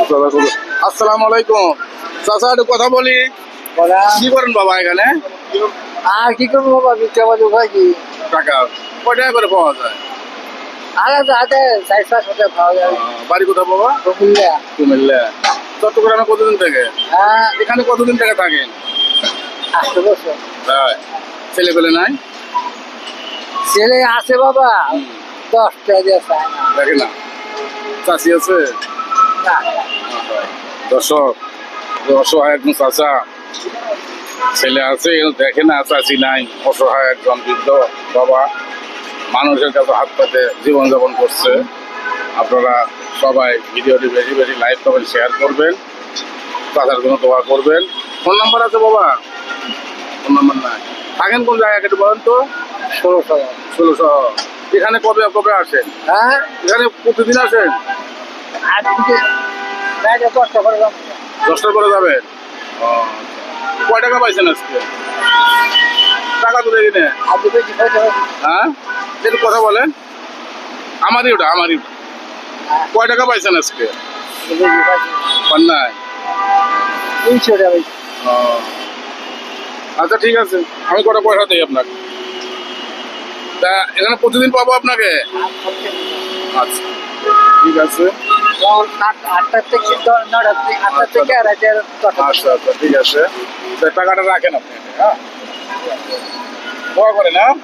আসসালামু আলাইকুম চাচা, একটু কথা বলি। কি করেন বাবা এখানে? আর কি করবো বাবা, বিচ্ছে বাজু ভাই কি টাকা কয় টাকা করে পাওয়া যায়? আলাদা হাতে 4-5 পাওয়া যাবে। বাড়ি কোথায় বাবা? কুমিল্লা। কুমিল্লা। চট্টগ্রামে কতদিন থেকে? হ্যাঁ, এখানে কতদিন থেকে থাকেন? 8 বছর। তাই ছেলে পেলে নাই? ছেলে আছে বাবা, 10টা দিয়ে চায় না। দেখে না, চাষি আছে? না, দর্শক, অসহায় একজন চাচা, ছেলে আছে দেখে না, চাষি নাই, অসহায় একজন বৃদ্ধ বাবা মানুষের কাছে হাত পাতে জীবনযাপন করছে। আপনারা সবাই ভিডিওটি বেশি বেশি লাইক করবেন, শেয়ার করবেন, চাচার জন্য দোয়া করবেন। ফোন নাম্বার আছে বাবা? ফোন নাম্বার নাই। থাকেন কোন জায়গায় একটু বলেন তো? 1600। এখানে কবে কবে আসেন? হ্যাঁ, এখানে প্রতিদিন আসেন? আর দিকে বাইরে 10টা করে যাবো। 10টার পরে যাবেন? কয় টাকা পাইছেন আজকে? টাকা তো দেখি না। আর দিকে কি হইতে হবে? হ্যাঁ, একটু কথা বলেন। আমারই ওটা। কয় টাকা পাইছেন আজকে? পান নাই? 300 টাকা। ও, আচ্ছা ঠিক আছে, আমি কটা পয়সা দিই আপনাকে। তা এখানে প্রতিদিন পাবো আপনাকে? আচ্ছা ঠিক আছে। 8টা থেকে 9টা থেকে 8টা থেকে আর 10টা। আচ্ছা আচ্ছা ঠিক আছে, তা টাকাটা রাখেন আপনি। হ্যাঁ, দোয়া করেন। হ্যাঁ।